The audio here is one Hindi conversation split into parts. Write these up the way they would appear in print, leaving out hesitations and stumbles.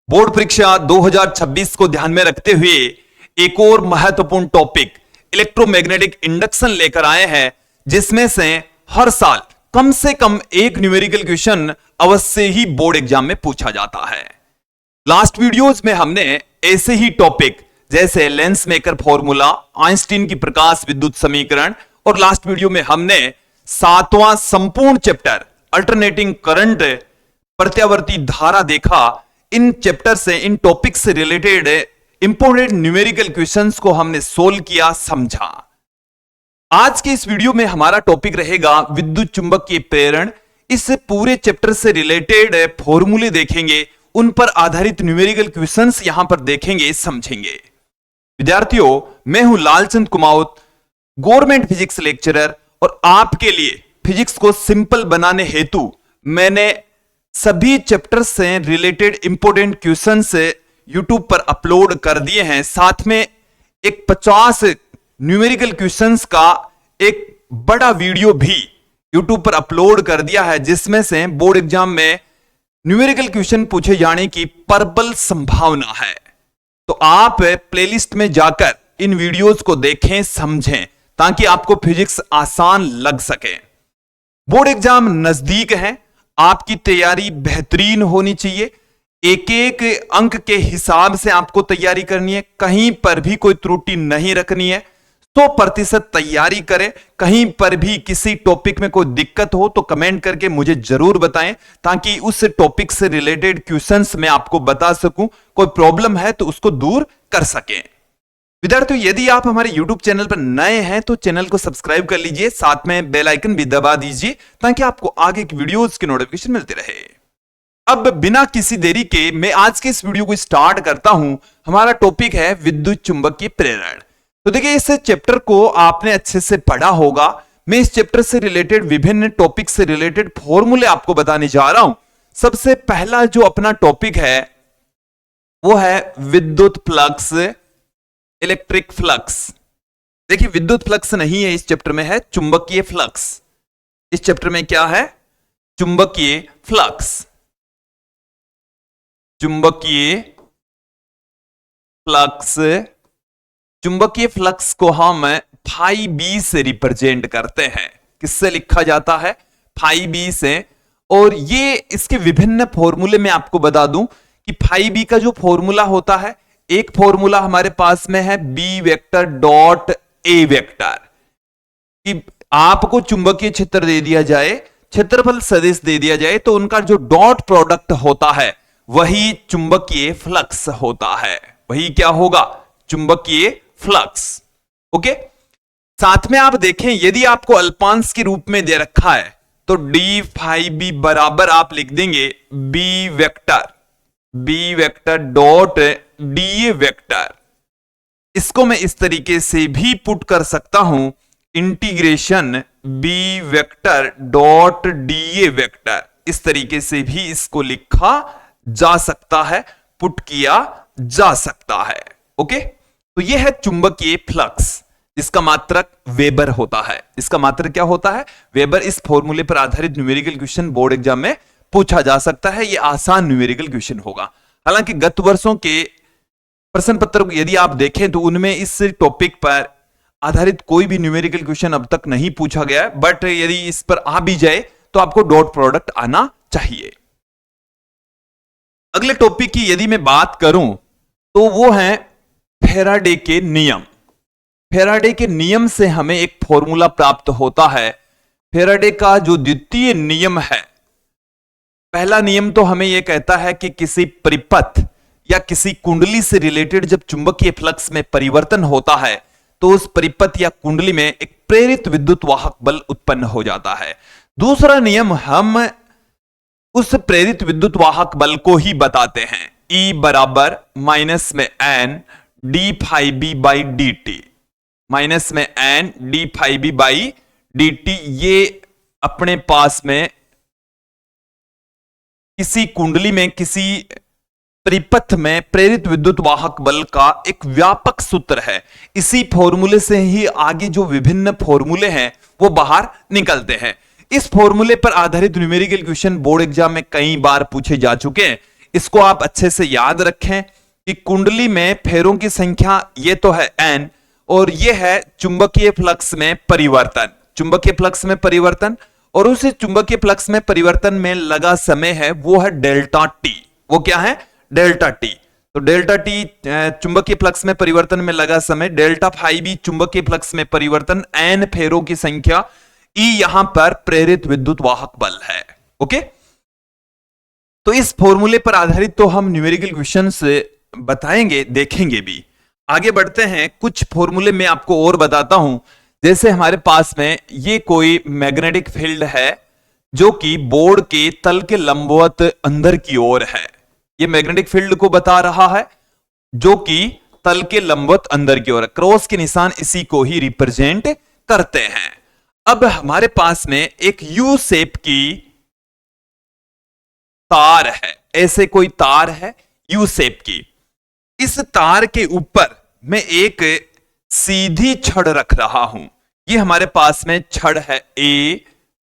बोर्ड परीक्षा 2026 को ध्यान में रखते हुए एक और महत्वपूर्ण टॉपिक इलेक्ट्रोमैग्नेटिक इंडक्शन लेकर आए हैं, जिसमें से हर साल कम से कम एक न्यूमेरिकल क्वेश्चन अवश्य ही बोर्ड एग्जाम में पूछा जाता है। लास्ट वीडियोस में हमने ऐसे ही टॉपिक जैसे लेंस मेकर फॉर्मूला, आइंस्टीन की प्रकाश विद्युत समीकरण और लास्ट वीडियो में हमने 7वां संपूर्ण चैप्टर अल्टरनेटिंग करंट प्रत्यावर्ती धारा देखा। इन चैप्टर से, इन टॉपिक से रिलेटेड इंपोर्टेंट न्यूमेरिकल क्वेश्चंस को हमने सोल्व किया, समझा। आज के इस वीडियो में हमारा टॉपिक रहेगा विद्युत चुंबकीय प्रेरण। इस पूरे चैप्टर से रिलेटेड फॉर्मूले देखेंगे, उन पर आधारित न्यूमेरिकल क्वेश्चंस यहां पर देखेंगे, समझेंगे। विद्यार्थियों, मैं हूं लालचंद कुमाऊत, गवर्नमेंट फिजिक्स लेक्चरर, और आपके लिए फिजिक्स को सिंपल बनाने हेतु मैंने सभी चैप्टर से रिलेटेड इंपोर्टेंट क्वेश्चन से यूट्यूब पर अपलोड कर दिए हैं। साथ में एक 50 न्यूमेरिकल क्वेश्चंस का एक बड़ा वीडियो भी यूट्यूब पर अपलोड कर दिया है, जिसमें से बोर्ड एग्जाम में न्यूमेरिकल क्वेश्चन पूछे जाने की प्रबल संभावना है। तो आप प्लेलिस्ट में जाकर इन वीडियोस को देखें, समझें, ताकि आपको फिजिक्स आसान लग सके। बोर्ड एग्जाम नजदीक है, आपकी तैयारी बेहतरीन होनी चाहिए। एक एक अंक के हिसाब से आपको तैयारी करनी है, कहीं पर भी कोई त्रुटि नहीं रखनी है। 100% तैयारी करें। कहीं पर भी किसी टॉपिक में कोई दिक्कत हो तो कमेंट करके मुझे जरूर बताएं, ताकि उस टॉपिक से रिलेटेड क्वेश्चंस मैं आपको बता सकूं। कोई प्रॉब्लम है तो उसको दूर कर सकें। विद्यार्थियों, यदि आप हमारे YouTube चैनल पर नए हैं तो चैनल को सब्सक्राइब कर लीजिए, साथ में बेल आइकन भी दबा दीजिए, ताकि आपको आगे की वीडियोस की नोटिफिकेशन मिलती रहे। अब बिना किसी देरी के मैं आज के इस वीडियो को स्टार्ट करता हूं। हमारा टॉपिक है विद्युत चुंबकीय प्रेरण। तो देखिए, इस चैप्टर को आपने अच्छे से पढ़ा होगा। मैं इस चैप्टर से रिलेटेड विभिन्न टॉपिक से रिलेटेड फॉर्मूले आपको बताने जा रहा हूं। सबसे पहला जो अपना टॉपिक है वो है विद्युत फ्लक्स, इलेक्ट्रिक फ्लक्स। देखिए, विद्युत फ्लक्स नहीं है इस चैप्टर में, है चुंबकीय फ्लक्स। इस चैप्टर में क्या है? चुंबकीय फ्लक्स। चुंबकीय फ्लक्स, चुंबकीय फ्लक्स को हम फाई बी से रिप्रेजेंट करते हैं। किससे लिखा जाता है? फाई बी से। और ये इसके विभिन्न फॉर्मूले में आपको बता दूं कि फाई बी का जो फॉर्मूला होता है, एक फॉर्मूला हमारे पास में है B vector dot A vector. कि आपको चुंबकीय क्षेत्र दे दिया जाए, क्षेत्रफल सदिश दे दिया जाए, तो उनका जो डॉट प्रोडक्ट होता है वही चुंबकीय फ्लक्स होता है। वही क्या होगा? चुंबकीय फ्लक्स। ओके। साथ में आप देखें, यदि आपको अल्पांश के रूप में दे रखा है तो डी फाई बी बराबर आप लिख देंगे B vector dot D vector. इसको मैं इस तरीके से भी पुट कर सकता हूं, integration B vector dot D vector. इस तरीके से भी इसको लिखा जा सकता है, पुट किया जा सकता है। ओके। तो यह है चुंबकीय फ्लक्स, इसका मात्रक वेबर होता है। इसका मात्रक क्या होता है? वेबर। इस फॉर्मूले पर आधारित न्यूमेरिकल क्वेश्चन बोर्ड एग्जाम में पूछा जा सकता है। यह आसान न्यूमेरिकल क्वेश्चन होगा। हालांकि गत वर्षों के प्रश्न पत्र को यदि आप देखें तो उनमें इस टॉपिक पर आधारित कोई भी न्यूमेरिकल क्वेश्चन अब तक नहीं पूछा गया है, बट यदि इस पर आ भी जाए तो आपको डॉट प्रोडक्ट आना चाहिए। अगले टॉपिक की यदि मैं बात करूं तो वो है फैराडे के नियम। फैराडे के नियम से हमें एक फॉर्मूला प्राप्त होता है। फैराडे का जो द्वितीय नियम है, पहला नियम तो हमें यह कहता है कि किसी परिपथ या किसी कुंडली से रिलेटेड जब चुंबकीय फ्लक्स में परिवर्तन होता है तो उस परिपथ या कुंडली में एक प्रेरित विद्युत वाहक बल उत्पन्न हो जाता है। दूसरा नियम, हम उस प्रेरित विद्युत वाहक बल को ही बताते हैं। E बराबर माइनस में N D phi B by D T, minus में N D phi B by D T. ये अपने पास में किसी कुंडली में, किसी परिपथ में प्रेरित विद्युत वाहक बल का एक व्यापक सूत्र है। इसी फॉर्मूले से ही आगे जो विभिन्न फॉर्मूले हैं वो बाहर निकलते हैं। इस फॉर्मूले पर आधारित न्यूमेरिकल क्वेश्चन बोर्ड एग्जाम में कई बार पूछे जा चुके हैं। इसको आप अच्छे से याद रखें कि कुंडली में फेरों की संख्या ये तो है n, और ये है चुंबकीय फ्लक्स में परिवर्तन, चुंबकीय फ्लक्स में परिवर्तन, और उस चुंबकीय फ्लक्स में परिवर्तन में लगा समय है वो है डेल्टा टी। वो क्या है? Delta T. तो डेल्टा टी चुंबकीय फ्लक्स में परिवर्तन में लगा समय, डेल्टा फाई भी चुंबकीय फ्लक्स में परिवर्तन, एन फेरों की संख्या, ई यहां पर प्रेरित विद्युत वाहक बल है। ओके, तो इस फॉर्मूले पर आधारित तो हम न्यूमेरिकल क्वेश्चन से बताएंगे, देखेंगे भी। आगे बढ़ते हैं, कुछ फॉर्मूले में आपको और बताता हूं। जैसे हमारे पास में ये कोई मैग्नेटिक फील्ड है जो कि बोर्ड के तल के लंबवत अंदर की ओर है। ये मैग्नेटिक फील्ड को बता रहा है जो कि तल के लंबवत अंदर की ओर है। क्रॉस के निशान इसी को ही रिप्रेजेंट करते हैं। अब हमारे पास में एक यू शेप की तार है, ऐसे कोई तार है यू शेप की। इस तार के ऊपर मैं एक सीधी छड़ रख रहा हूं। ये हमारे पास में छड़ है ए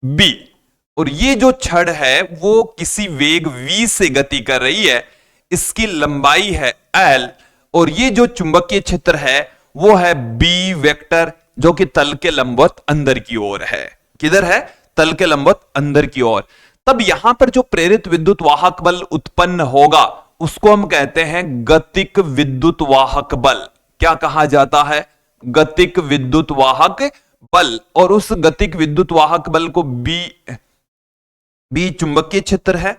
बी, और ये जो छड़ है वो किसी वेग v से गति कर रही है। इसकी लंबाई है l, और ये जो चुंबकीय क्षेत्र है वो है b वेक्टर, जो कि तल के लंबवत अंदर की ओर है। किधर है? तल के लंबवत अंदर की ओर। तब यहां पर जो प्रेरित विद्युत वाहक बल उत्पन्न होगा उसको हम कहते हैं गतिक विद्युत वाहक बल। क्या कहा जाता है? गतिक विद्युत वाहक बल। और उस गतिक विद्युत वाहक बल को बी चुंबकीय क्षेत्र है।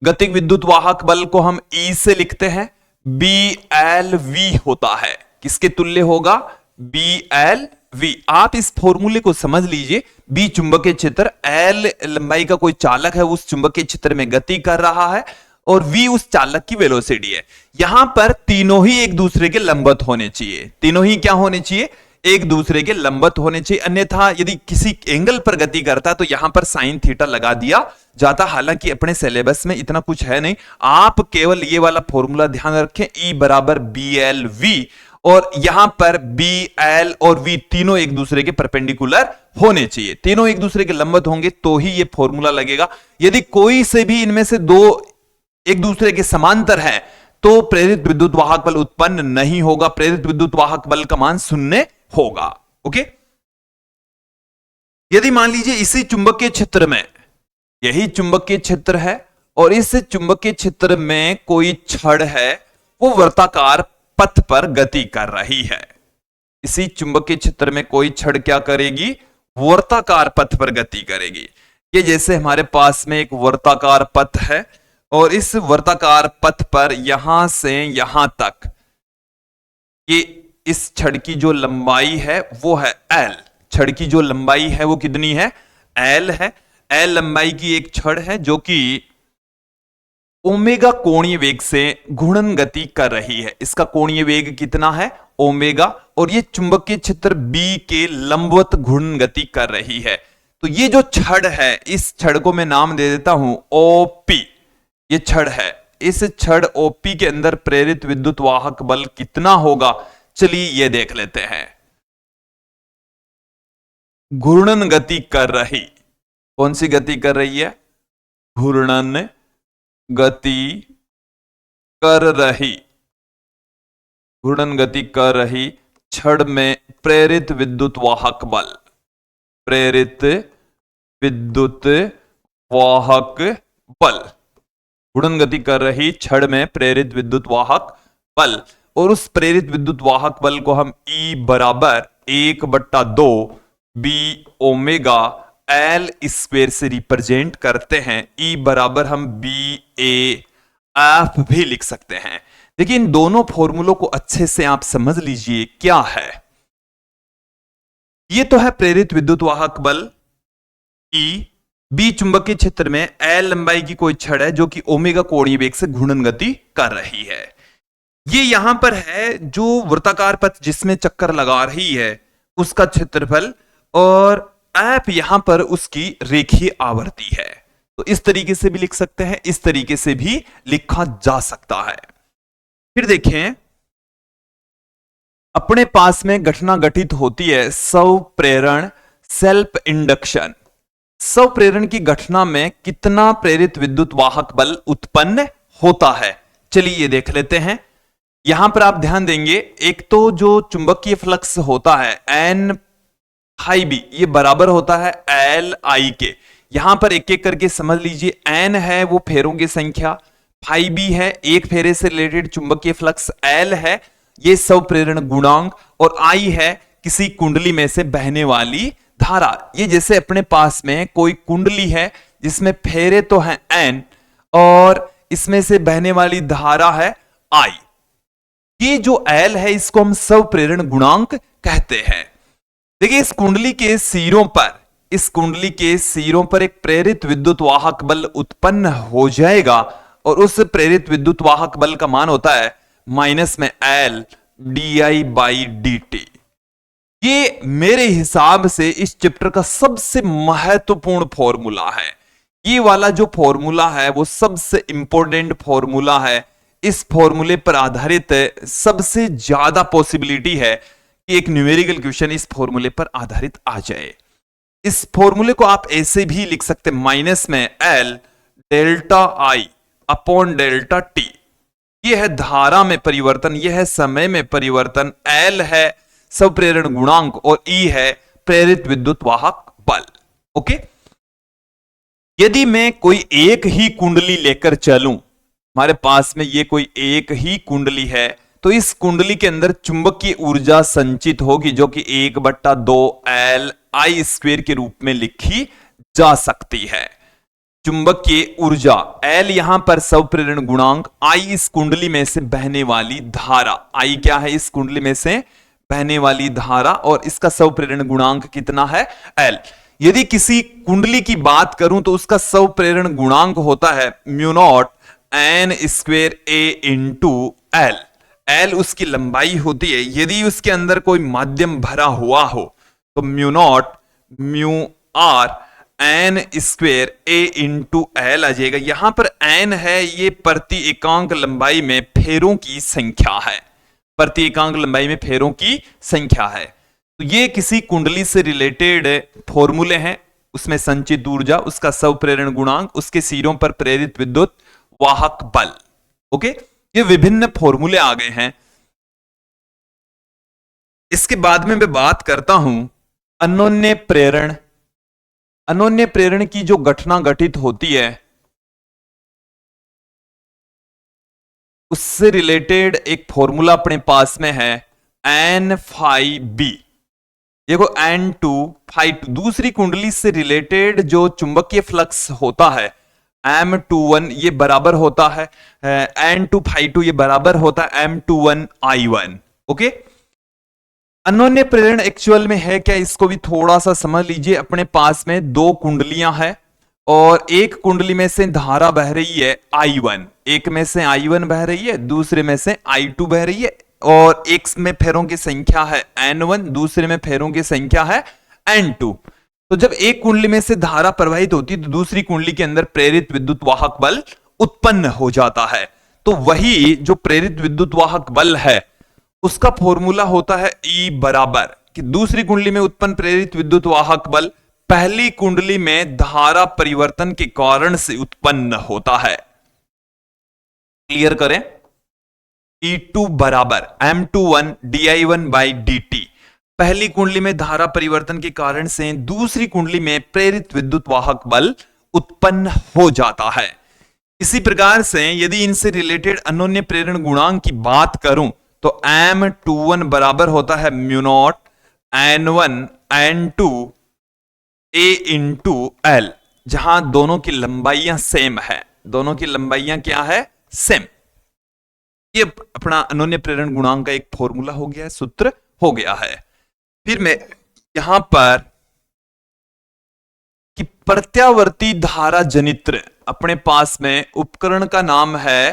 गतिक विद्युत वाहक बल को हम ई से लिखते हैं, बी एल वी होता है। किसके तुल्य होगा? B L V. आप इस फॉर्मूले को समझ लीजिए। बी चुंबकीय क्षेत्र, एल लंबाई का कोई चालक है, उस चुंबकीय क्षेत्र में गति कर रहा है, और v उस चालक की वेलोसिटी है। यहां पर तीनों ही एक दूसरे के लंबवत होने चाहिए। तीनों ही क्या होने चाहिए? एक दूसरे के लंबवत होने चाहिए। अन्यथा यदि किसी एंगल पर गति करता तो यहां पर साइन थीटा लगा दिया जाता। हालांकि अपने सिलेबस में इतना कुछ है नहीं, आप केवल ये वाला फॉर्मूला ध्यान रखें, E बराबर बी एल वी, और यहां पर बी एल और वी तीनों एक दूसरे के परपेंडिकुलर होने चाहिए। तीनों एक दूसरे के लंबवत होंगे तो ही ये फॉर्मूला लगेगा। यदि कोई से भी इनमें से दो एक दूसरे के समांतर है तो प्रेरित विद्युत वाहक बल उत्पन्न नहीं होगा। प्रेरित विद्युत वाहक बल का मान शून्य होगा। ओके, यदि मान लीजिए इसी चुंबकीय क्षेत्र में, यही चुंबकीय क्षेत्र है, और इस चुंबकीय क्षेत्र में कोई छड़ है, वो वर्ताकार पथ पर गति कर रही है। इसी चुंबकीय क्षेत्र में कोई छड़ क्या करेगी? वर्ताकार पथ पर गति करेगी। ये जैसे हमारे पास में एक वर्ताकार पथ है, और इस वर्ताकार पथ पर यहां से यहां तक ये इस छड़ की जो लंबाई है वो है l। छड़ की जो लंबाई है वो कितनी है? l है। l लंबाई की एक छड़ है जो कि ओमेगा कोणीय वेग से घूर्णन गति कर रही है। इसका कोणीय वेग कितना है? ओमेगा, और ये चुंबकीय क्षेत्र B के लंबवत घूर्णन गति कर रही है। तो ये जो छड़ है, इस छड़ को मैं नाम दे देता हूं OP। ये छड़ है, इस छड़ OP के अंदर प्रेरित विद्युत वाहक बल कितना होगा? चलिए ये देख लेते हैं। घूर्णन गति कर रही, कौन सी गति कर रही है? घूर्णन गति कर रही, घूर्णन गति कर रही छड़ में प्रेरित विद्युत वाहक बल, प्रेरित विद्युत वाहक बल, घूर्णन गति कर रही छड़ में प्रेरित विद्युत वाहक बल। और उस प्रेरित विद्युत वाहक बल को हम E बराबर 1/2 बी ओमेगा एल स्क्वायर से रिप्रेजेंट करते हैं। E बराबर हम BAF भी लिख सकते हैं। देखिए इन दोनों फॉर्मूलों को अच्छे से आप समझ लीजिए क्या है। ये तो है प्रेरित विद्युत वाहक बल E। बी चुंबकीय क्षेत्र में एल लंबाई की कोई छड़ है जो कि ओमेगा कोणीय वेग से घूर्णन गति कर रही है। ये यहां पर है जो वृत्ताकार पथ जिसमें चक्कर लगा रही है उसका क्षेत्रफल, और एफ यहां पर उसकी रेखीय आवर्ती है। तो इस तरीके से भी लिख सकते हैं, इस तरीके से भी लिखा जा सकता है। फिर देखें, अपने पास में घटना घटित होती है स्वप्रेरण, सेल्फ इंडक्शन। स्वप्रेरण की घटना में कितना प्रेरित विद्युत वाहक बल उत्पन्न होता है। चलिए ये देख लेते हैं। यहां पर आप ध्यान देंगे, एक तो जो चुंबकीय फ्लक्स होता है N फाई बी, ये बराबर होता है L I के। यहां पर एक एक करके समझ लीजिए। N है वो फेरों की संख्या, फाई बी है एक फेरे से रिलेटेड चुंबकीय फ्लक्स, L है ये स्वप्रेरण गुणांक, और I है किसी कुंडली में से बहने वाली धारा। ये जैसे अपने पास में कोई कुंडली है जिसमें फेरे तो हैं N और इसमें से बहने वाली धारा है I। ये जो L है इसको हम स्वप्रेरण गुणांक कहते हैं। देखिए इस कुंडली के सिरों पर, इस कुंडली के सिरों पर एक प्रेरित विद्युत वाहक बल उत्पन्न हो जाएगा और उस प्रेरित विद्युत वाहक बल का मान होता है माइनस में L di/dt। ये मेरे हिसाब से इस चैप्टर का सबसे महत्वपूर्ण फॉर्मूला है। ये वाला जो फॉर्मूला है वो सबसे इंपॉर्टेंट फॉर्मूला है। इस फॉर्मूले पर आधारित सबसे ज्यादा पॉसिबिलिटी है कि एक न्यूमेरिकल क्वेश्चन इस फॉर्मूले पर आधारित आ जाए। इस फॉर्मूले को आप ऐसे भी लिख सकते हैं, माइनस में L delta I upon delta T। यह है धारा में परिवर्तन, यह है समय में परिवर्तन, L है स्वप्रेरण गुणांक और E है प्रेरित विद्युत वाहक बल। ओके, यदि मैं कोई एक ही कुंडली लेकर चलूं, हमारे पास में ये कोई एक ही कुंडली है, तो इस कुंडली के अंदर चुंबकीय ऊर्जा संचित होगी जो कि 1/2 Li² के रूप में लिखी जा सकती है। चुंबकीय ऊर्जा L यहां पर स्वप्रेरण गुणांक, I इस कुंडली में से बहने वाली धारा, I क्या है इस कुंडली में से बहने वाली धारा, और इसका स्वप्रेरण गुणांक कितना है L। यदि किसी कुंडली की बात करूं तो उसका स्वप्रेरण गुणांक होता है μ0 N² A into L। L उसकी लंबाई होती है। यदि उसके अंदर कोई माध्यम भरा हुआ हो तो μ0 μr N² A into L आ जाएगा। यहां पर N है ये प्रति एकांक लंबाई में फेरों की संख्या है, प्रति एकांक लंबाई में फेरों की संख्या है। तो ये किसी कुंडली से रिलेटेड फॉर्मूले हैं, उसमें संचित ऊर्जा, उसका स्वप्रेरण गुणांक, उसके सिरों पर प्रेरित विद्युत वाहक बल। ओके, ये विभिन्न फॉर्मूले आ गए हैं। इसके बाद में मैं बात करता हूं अन्योन्य प्रेरण। अन्योन्य प्रेरण की जो घटना घटित होती है उससे रिलेटेड एक फॉर्मूला अपने पास में है N फाई बी। देखो N2 फाई 2, दूसरी कुंडली से रिलेटेड जो चुंबकीय फ्लक्स होता है M21 ये बराबर होता है N2 फाई 2, ये बराबर होता है M21 I1। ओके, अन्योन्य प्रेरण एक्चुअल में है क्या, इसको भी थोड़ा सा समझ लीजिए। अपने पास में दो कुंडलियां हैं और एक कुंडली में से धारा बह रही है I1, एक में से I1 बह रही है, दूसरे में से I2 बह रही है, और एक में फेरों की संख्या है N1, दूसरे में फेरों की संख्या है N2। तो जब एक कुंडली में से धारा प्रवाहित होती है तो दूसरी कुंडली के अंदर प्रेरित विद्युत वाहक बल उत्पन्न हो जाता है। तो वही जो प्रेरित विद्युत वाहक बल है उसका फॉर्मूला होता है E बराबर, कि दूसरी कुंडली में उत्पन्न प्रेरित विद्युत वाहक बल पहली कुंडली में धारा परिवर्तन के कारण से उत्पन्न होता है। क्लियर करें, E2 बराबर M21 di1/dt। पहली कुंडली में धारा परिवर्तन के कारण से दूसरी कुंडली में प्रेरित विद्युत वाहक बल उत्पन्न हो जाता है। इसी प्रकार से यदि इनसे रिलेटेड अन्योन्य प्रेरण गुणांक की बात करूं तो M21 बराबर होता है μ0 N1 N2 A into L, जहां दोनों की लंबाइयां सेम है। दोनों की लंबाइयां क्या है, सेम। ये अपना अन्योन्य प्रेरण गुणांक का एक फॉर्मूला हो गया है, सूत्र हो गया है। फिर मैं यहां पर कि प्रत्यावर्ती धारा जनित्र, अपने पास में उपकरण का नाम है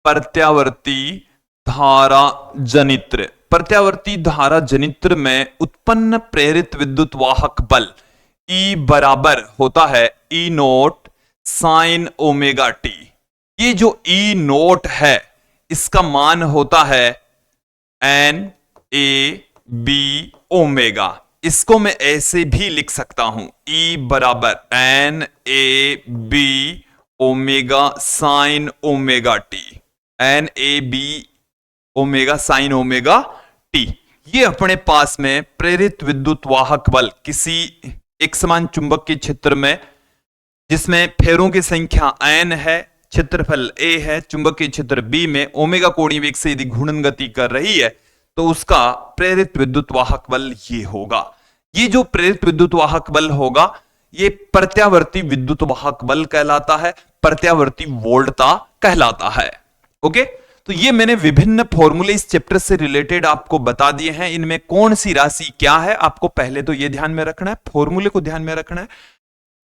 प्रत्यावर्ती धारा जनित्र। प्रत्यावर्ती धारा जनित्र में उत्पन्न प्रेरित विद्युत वाहक बल E बराबर होता है E0 sin ओमेगा t। ये जो E0 है इसका मान होता है NAB ओमेगा। इसको मैं ऐसे भी लिख सकता हूं E बराबर NAB omega sine omega T, NAB omega sine omega T. ये अपने पास में प्रेरित विद्युत वाहक बल किसी एक समान चुंबकीय क्षेत्र में, जिसमें फेरों की संख्या n है, क्षेत्रफल a है, चुंबकीय क्षेत्र B में ओमेगा कोणीय वेग से यदि घूर्णन गति कर रही है तो उसका प्रेरित विद्युत वाहक बल ये होगा। ये जो प्रेरित विद्युत वाहक बल होगा ये प्रत्यावर्ती विद्युत वाहक बल कहलाता है, प्रत्यावर्ती वोल्टता कहलाता है। ओके, तो ये मैंने विभिन्न फॉर्मूले इस चैप्टर से रिलेटेड आपको बता दिए हैं। इनमें कौन सी राशि क्या है आपको पहले तो ये ध्यान में रखना है, फॉर्मूले को ध्यान में रखना है।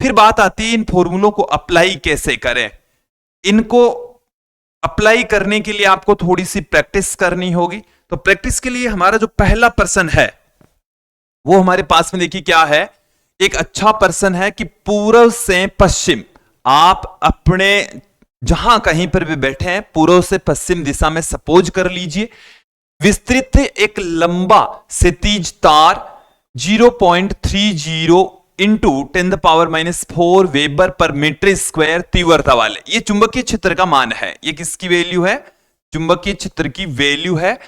फिर बात आती है इन फॉर्मूलों को अप्लाई कैसे करें। इनको अप्लाई करने के लिए आपको थोड़ी सी प्रैक्टिस करनी होगी। तो प्रैक्टिस के लिए हमारा जो पहला प्रश्न है वो हमारे पास में देखिए क्या है। एक अच्छा प्रश्न है कि पूर्व से पश्चिम, आप अपने जहां कहीं पर भी बैठे हैं पूर्व से पश्चिम दिशा में सपोज कर लीजिए विस्तृत एक लंबा क्षैतिज तार 0.30 into 10⁻⁴ weber per metre square तीव्रता वाले, ये चुंबकीय क्षेत्र का मान है। ये किसकी वैल्यू है? चुंबकीय क्षेत्र की वैल्यू है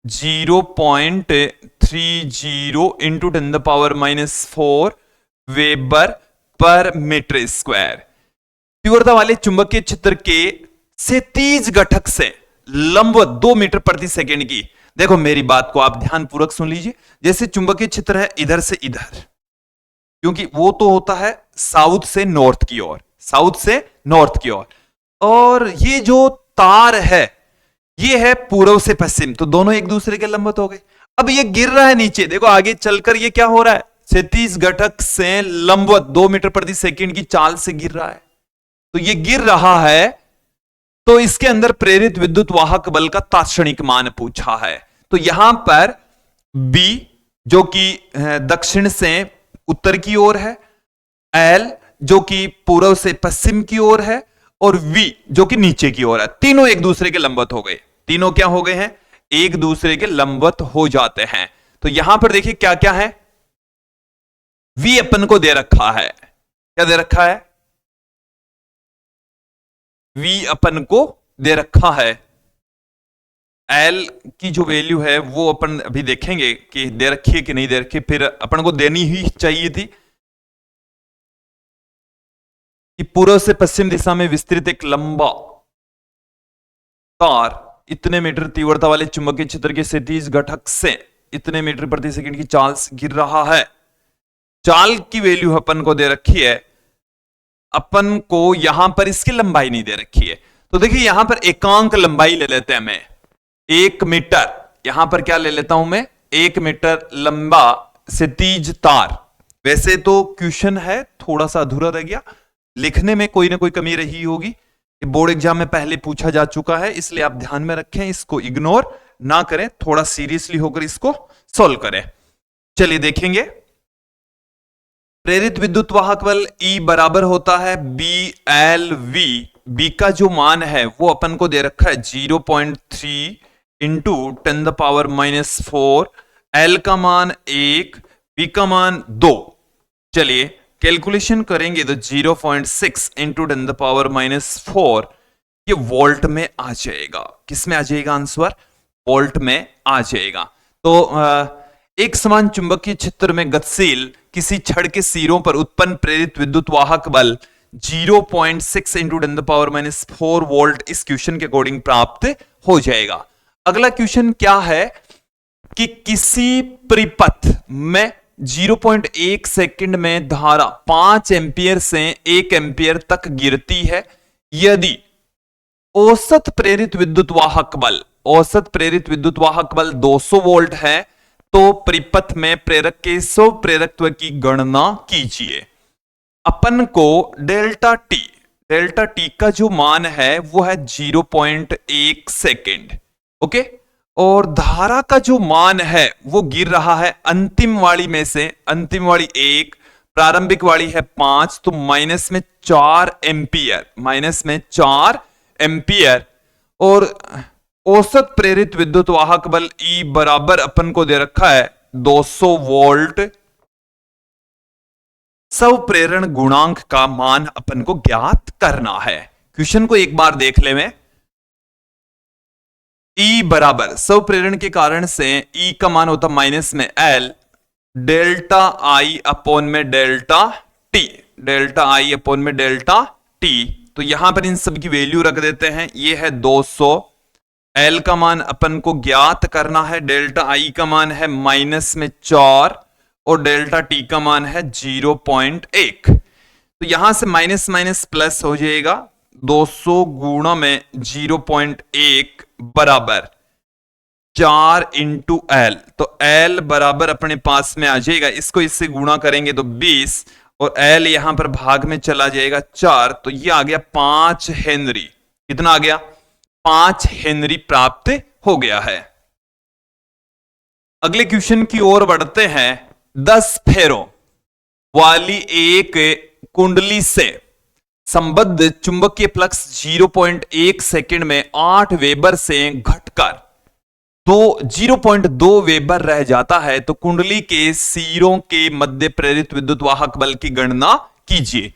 0.30 into 10⁻⁴ weber per metre square. तीव्रता वाले चुंबकीय क्षेत्र के क्षैतिज घटक से लंबवत 2 मीटर प्रति सेकंड की। देखो मेरी बात को आप ध्यानपूर्वक सुन लीजिए। जैसे चुंबकीय क्षेत्र है इधर से इधर, क्योंकि वो तो होता है साउथ से नॉर्थ की ओर, साउथ से नॉर्थ की ओर, और ये जो तार है ये है पूर्व से पश्चिम, तो दोनों एक दूसरे के लंबवत हो गए। अब ये गिर रहा है नीचे, देखो आगे चलकर ये क्या हो रहा है, क्षैतिज घटक से लंबवत 2 मीटर प्रति सेकंड की चाल से गिर रहा है। तो ये गिर रहा है तो इसके अंदर प्रेरित विद्युत वाहक बल का तात्क्षणिक मान पूछा है। तो यहां पर B जो कि दक्षिण से उत्तर की ओर है, L जो कि पूर्व से पश्चिम की ओर है, और V जो कि नीचे की ओर है, तीनों एक दूसरे के लंबवत हो गए। तीनों क्या हो गए हैं? एक दूसरे के लंबवत हो जाते हैं। तो यहां पर देखिए क्या क्या है, V अपन को दे रखा है, क्या दे रखा है? V अपन को दे रखा है। L की जो वैल्यू है वो अपन अभी देखेंगे कि दे रखी है कि नहीं दे रखी, फिर अपन को देनी ही चाहिए थी कि पूर्व से पश्चिम दिशा में विस्तृत एक लंबा तार इतने मीटर तीव्रता वाले चुंबकीय क्षेत्र के क्षैतिज घटक से इतने मीटर प्रति सेकंड की चाल से गिर रहा है। चाल की वैल्यू अपन को दे रखी है, अपन को यहां पर इसकी लंबाई नहीं दे रखी है। तो देखिए यहां पर एकांक लंबाई ले लेते हैं मैं 1 मीटर, यहां पर क्या ले लेता हूं मैं 1 मीटर लंबा क्षैतिज तार। वैसे तो क्वेश्चन है थोड़ा सा अधूरा रह गया, लिखने में कोई ना कोई कमी रही होगी, बोर्ड एग्जाम में पहले पूछा जा चुका है, इसलिए आप ध्यान में रखें, इसको इग्नोर ना करें, थोड़ा सीरियसली होकर इसको सॉल्व करें। चलिए देखेंगे। प्रेरित विद्युत वाहक बल E बराबर होता है BLV। B का जो मान है वो अपन को दे रखा है 0.3 इंटू 10⁻⁴, L का मान 1, B का मान 2। चलिए कैलकुलेशन करेंगे तो 0.6 इंटू 10⁻⁴, ये वोल्ट में आ जाएगा। किस में आ जाएगा आंसर? वोल्ट में आ जाएगा। तो एक समान चुंबकीय क्षेत्र में गतिशील किसी छड़ के सिरों पर उत्पन्न प्रेरित विद्युत वाहक बल 0.6 इंटू 10⁻⁴ वोल्ट इस क्वेश्चन के अकॉर्डिंग प्राप्त हो जाएगा। अगला क्वेश्चन क्या है कि किसी परिपथ में 0.1 सेकंड में धारा 5 एंपियर से 1 एंपियर तक गिरती है। यदि औसत प्रेरित विद्युत वाहक बल 200 वोल्ट है तो परिपथ में प्रेरक के स्व प्रेरकत्व की गणना कीजिए। अपन को डेल्टा टी का जो मान है वो है 0.1 सेकेंड। ओके, और धारा का जो मान है वो गिर रहा है अंतिम वाली में से, अंतिम वाली 1, प्रारंभिक वाली है 5, तो माइनस में 4 एंपियर, और औसत प्रेरित विद्युत वाहक बल E बराबर अपन को दे रखा है 200 वोल्ट। स्व प्रेरण गुणांक का मान अपन को ज्ञात करना है। क्वेश्चन को एक बार देख ले में। E बराबर स्व प्रेरण के कारण से E का मान होता माइनस में L डेल्टा I अपॉन में delta T, delta I upon में डेल्टा T। तो यहां पर इन सब की वैल्यू रख देते हैं। ये है 200, L का मान अपन को ज्ञात करना है, डेल्टा I का मान है माइनस में 4 और डेल्टा T का मान है 0.1। तो यहां से माइनस माइनस प्लस हो जाएगा, 200 गुणा में 0.1 बराबर 4 इंटू एल। तो एल बराबर अपने पास में आ जाएगा, इसको इससे गुणा करेंगे तो 20 और एल यहां पर भाग में चला जाएगा 4, तो ये आ गया 5 हेनरी। कितना आ गया? 5 हेनरी प्राप्त हो गया है। अगले क्वेश्चन की ओर बढ़ते हैं। 10 फेरों वाली एक कुंडली से संबद्ध चुंबकीय फ्लक्स 0.1 सेकंड में 8 वेबर से घटकर तो 0.2 वेबर रह जाता है, तो कुंडली के सिरों के मध्य प्रेरित विद्युत वाहक बल की गणना कीजिए।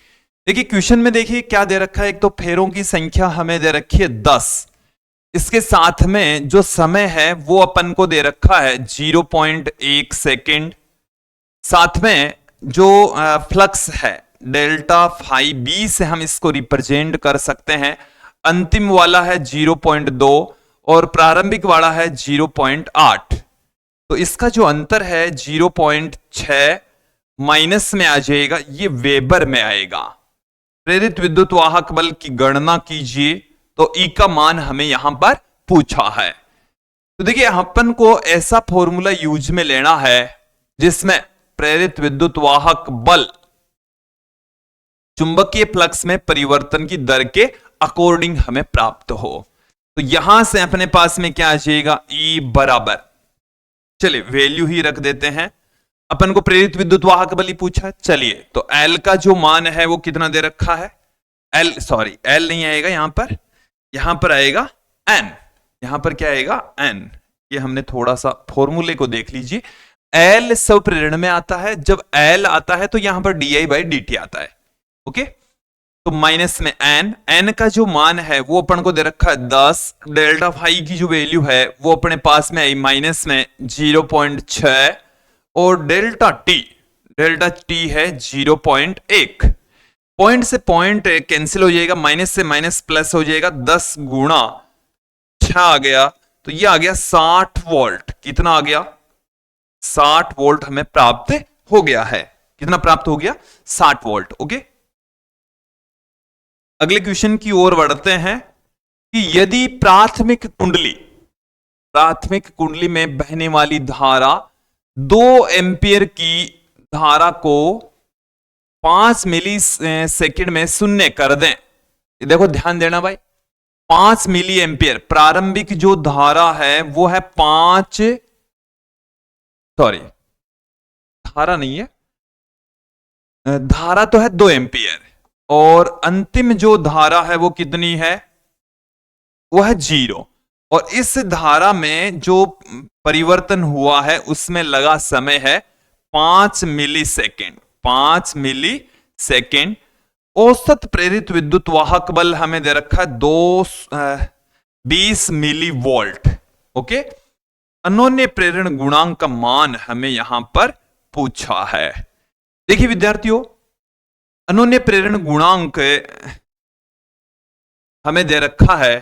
देखिए क्वेश्चन में देखिए क्या दे रखा है। एक तो फेरों की संख्या हमें दे रखी है 10, इसके साथ में जो समय है वो अपन को दे रखा है 0.1 सेकेंड, साथ में जो फ्लक्स है डेल्टा फाई बी से हम इसको रिप्रेजेंट कर सकते हैं। अंतिम वाला है 0.2 और प्रारंभिक वाला है 0.8, तो इसका जो अंतर है 0.6 माइनस में आ जाएगा, ये वेबर में आएगा। प्रेरित विद्युत वाहक बल की गणना कीजिए, तो ई का मान हमें यहां पर पूछा है। तो देखिए अपन को ऐसा फॉर्मूला यूज में लेना है जिसमें प्रेरित विद्युत वाहक बल चुंबकीय फ्लक्स में परिवर्तन की दर के अकॉर्डिंग हमें प्राप्त हो। तो यहां से अपने पास में क्या आ जाएगा? E बराबर, चलिए वैल्यू ही रख देते हैं। अपन को प्रेरित विद्युत वाहक बल ही पूछा है। चलिए तो L का जो मान है वो कितना दे रखा है? L नहीं आएगा यहां पर आएगा N। यहां पर क्या आएगा? N। ये हमने थोड़ा सा फॉर्मूले को देख लीजिए। L स्व प्रेरण में आता है, जब L आता है तो यहां पर di/dt आता है। ओके, तो माइनस में n का जो मान है वो अपन को दे रखा है 10, डेल्टा फाई की जो वैल्यू है वो अपने पास में आई माइनस में 0.6 और डेल्टा टी है 0.1। पॉइंट से पॉइंट कैंसिल हो जाएगा, माइनस से माइनस प्लस हो जाएगा, 10 गुणा 6 आ गया, तो ये आ गया 60 वोल्ट। कितना आ गया? 60 वोल्ट हमें प्राप्त हो गया है। कितना प्राप्त हो गया? 60 वोल्ट। ओके, अगले क्वेश्चन की ओर बढ़ते हैं कि यदि प्राथमिक कुंडली में बहने वाली धारा 2 एंपियर की धारा को 5 मिली सेकेंड में शून्य कर दें। देखो ध्यान देना भाई, 5 मिली एंपियर प्रारंभिक जो धारा है वो है 5, सॉरी धारा नहीं है, धारा तो है 2 एंपियर और अंतिम जो धारा है वो कितनी है? वो है 0। और इस धारा में जो परिवर्तन हुआ है उसमें लगा समय है 5 मिली सेकेंड। 5 मिली सेकेंड। औसत प्रेरित विद्युत वाहक बल हमें दे रखा है 20 मिली वोल्ट। ओके, अनोन्य प्रेरण गुणांक का मान हमें यहां पर पूछा है। देखिए विद्यार्थियों, अनोन्य प्रेरण गुणांक हमें दे रखा है,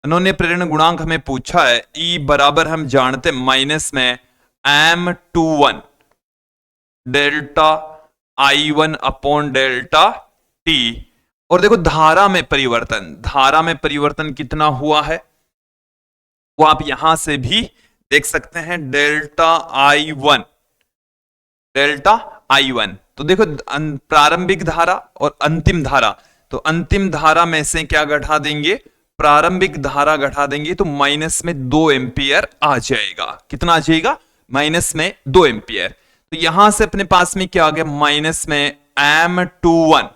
अनोन्य प्रेरण गुणांक हमें पूछा है। E बराबर हम जानते माइनस में M21 delta I1 upon delta T। और देखो धारा में परिवर्तन कितना हुआ है वो आप यहां से भी देख सकते हैं, डेल्टा I1। तो देखो प्रारंभिक धारा और अंतिम धारा, तो अंतिम धारा में से क्या घटा देंगे? प्रारंभिक धारा घटा देंगे, तो माइनस में 2 एंपियर आ जाएगा। कितना आ जाएगा? माइनस में 2 एंपियर। तो यहां से अपने पास में क्या आ गया? माइनस में M21।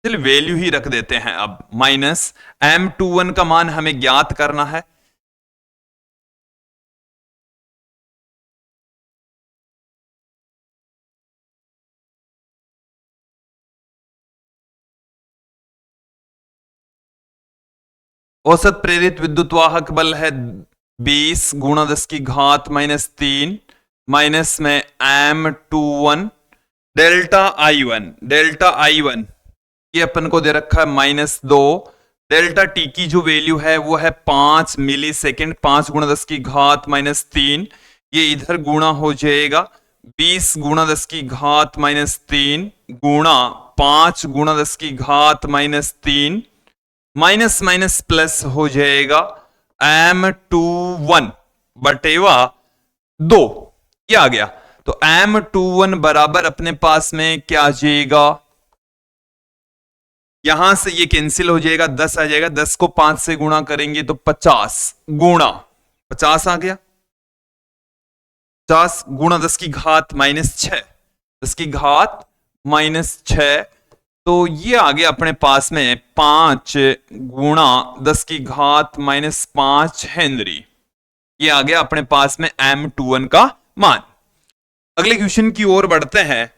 चलिए वैल्यू ही रख देते हैं अब, माइनस M21 का मान हमें ज्ञात करना है। औसत प्रेरित विद्युत वाहक बल है 20 गुणा 10 की घात -3 माइनस में M21 डेल्टा आई वन ये अपन को दे रखा है -2। डेल्टा टी की जो वैल्यू है वो है 5 मिली सेकेंड, 5 गुणा 10 की घात -3, ये इधर गुणा हो जाएगा 20 गुणा 10 की घात -3 गुणा 5 गुणा 10 की घात -3 माइनस माइनस प्लस हो जाएगा M21 बटेवा 2, ये आ गया। तो M21 बराबर अपने पास में क्या आ जाएगा, यहां से ये कैंसिल हो जाएगा, 10 आ जाएगा, 10 को 5 से गुणा करेंगे तो 50 गुणा 50 आ गया, 50 गुणा 10 की घात -6, 10 की घात -6, तो ये आ गया अपने पास में 5 गुणा 10 की घात -5 हेनरी। ये आ गया अपने पास में M21 का मान। अगले क्वेश्चन की ओर बढ़ते हैं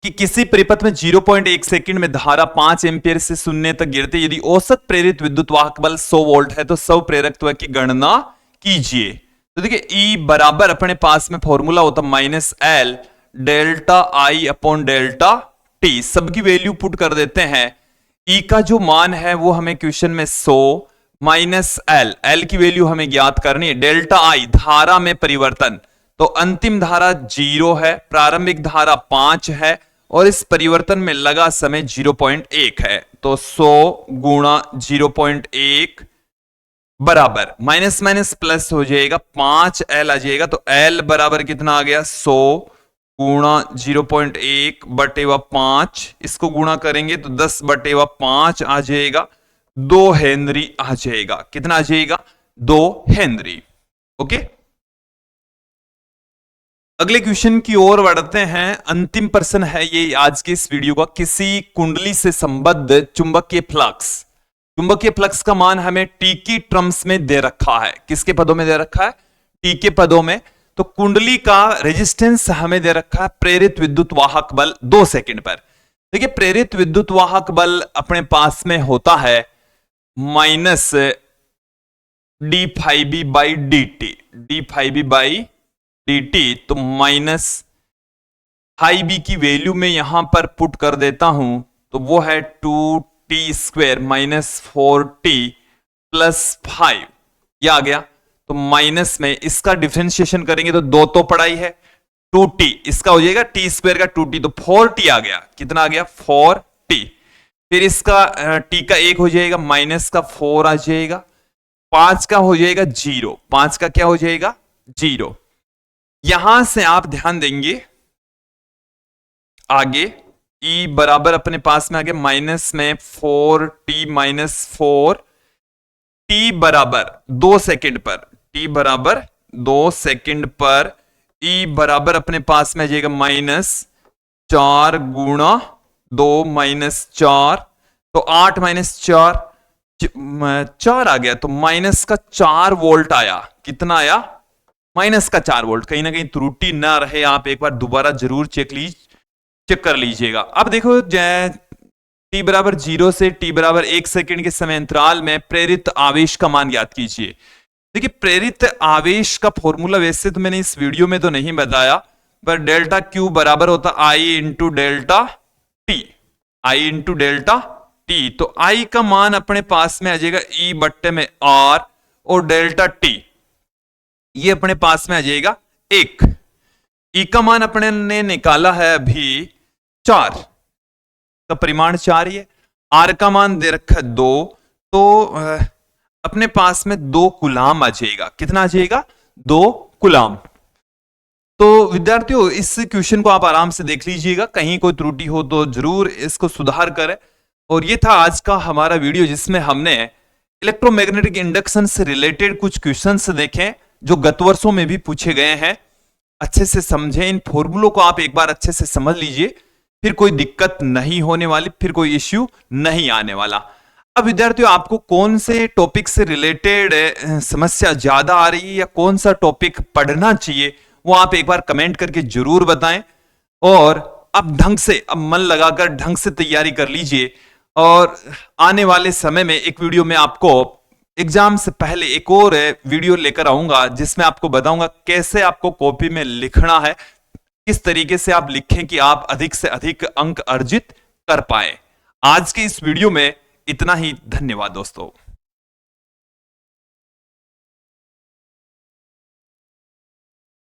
कि किसी परिपथ में 0.1 सेकंड में धारा 5 एम्पीयर से शून्य तक गिरती यदि औसत प्रेरित विद्युत वाहक बल 100 वोल्ट है तो स्व प्रेरकत्व की गणना कीजिए। तो देखिए E बराबर अपने पास में फॉर्मूला होता -L delta I upon delta T, सबकी वैल्यू पुट कर देते हैं। E का जो मान है वो हमें क्वेश्चन में 100 -L की वैल्यू हमें ज्ञात करनी है। डेल्टा I धारा में परिवर्तन, तो अंतिम धारा 0 है, प्रारंभिक धारा 5 है और इस परिवर्तन में लगा समय 0.1 है, तो 100 गुणा 0.1 बराबर माइनस माइनस प्लस हो जाएगा 5L आ जाएगा। तो L बराबर कितना आ गया, 100 गुणा 0.1 बटेवा 5, इसको गुणा करेंगे तो 10 बटेवा 5 आ जाएगा, 2 हेनरी आ जाएगा। कितना आ जाएगा, 2 हेनरी। ओके, अगले क्वेश्चन की ओर बढ़ते हैं। अंतिम प्रश्न है ये आज के इस वीडियो का। किसी कुंडली से संबद्ध चुंबकीय फ्लक्स का मान हमें टी की टर्म्स में दे रखा है। किसके पदों में दे रखा है, टी के पदों में। तो कुंडली का रेजिस्टेंस हमें दे रखा है प्रेरित विद्युत वाहक बल 2 सेकंड पर। देखिए प्रेरित विद्युत वाहक बल अपने पास में होता है माइनस d∅b बाई dt, तो माइनस हाई बी की वैल्यू में यहां पर पुट कर देता हूं, तो वो है 2t² माइनस 4t प्लस 5, ये आ गया। तो माइनस में इसका डिफरेंशिएशन करेंगे तो 2 तो पढ़ाई है, 2t इसका हो जाएगा t² का 2t, तो 4t आ गया। कितना आ गया, 4t। फिर इसका t का 1 हो जाएगा, माइनस का 4 आ जाएगा, 5 का हो जाएगा 0, 5 का क्या हो जाएगा, 0। यहां से आप ध्यान देंगे आगे E बराबर अपने पास में आ गया माइनस में 4t माइनस 4, t बराबर 2 सेकंड पर, t बराबर 2 सेकंड पर E बराबर अपने पास में आ जाएगा -4 गुणा 2 माइनस 4, तो 8 माइनस 4 आ गया, तो माइनस का 4 वोल्ट आया। कितना आया, माइनस का 4 वोल्ट। कहीं ना कहीं त्रुटि ना रहे, आप एक बार दोबारा जरूर चेक कर लीजिएगा। अब देखो t बराबर 0 से t बराबर 1 सेकंड के समय अंतराल में प्रेरित आवेश का मान ज्ञात कीजिए। देखिए प्रेरित आवेश का फॉर्मूला वैसे तो मैंने इस वीडियो में तो नहीं बताया, पर डेल्टा Q बराबर होता I into delta T, I into delta T। तो I का मान अपने पास में आ जाएगा E बट्टे में R और डेल्टा T ये अपने पास में आ जाएगा 1। E का मान अपने ने निकाला है अभी 4 का परिमाण 4 ही है, R का मान दे रखा है 2, तो अपने पास में 2 कूलाम आ जाएगा। कितना आ जाएगा, 2 कूलाम। तो विद्यार्थियों इस क्वेश्चन को आप आराम से देख लीजिएगा, कहीं कोई त्रुटि हो तो जरूर इसको सुधार करें। और ये था आज का हमारा वीडियो जिसमें हमने इलेक्ट्रोमैग्नेटिक इंडक्शन से रिलेटेड कुछ क्वेश्चंस देखे जो गत वर्षों में भी पूछे गए हैं। अच्छे से समझें, इन फॉर्मूलों को आप एक बार अच्छे से समझ लीजिए, फिर कोई दिक्कत नहीं होने वाली, फिर कोई इश्यू नहीं आने वाला। अब विद्यार्थियों आपको कौन से टॉपिक से रिलेटेड समस्या ज्यादा आ रही है या कौन सा टॉपिक पढ़ना चाहिए वो आप एक बार कमेंट करके जरूर बताएं। और अब ढंग से, अब मन लगाकर ढंग से तैयारी कर लीजिए। और आने वाले समय में एक वीडियो में आपको एग्जाम से पहले एक और वीडियो लेकर आऊंगा जिसमें आपको बताऊंगा कैसे आपको कॉपी में लिखना है, किस तरीके से आप लिखें कि आप अधिक से अधिक अंक अर्जित कर पाए। आज की इस वीडियो में इतना ही। धन्यवाद दोस्तों।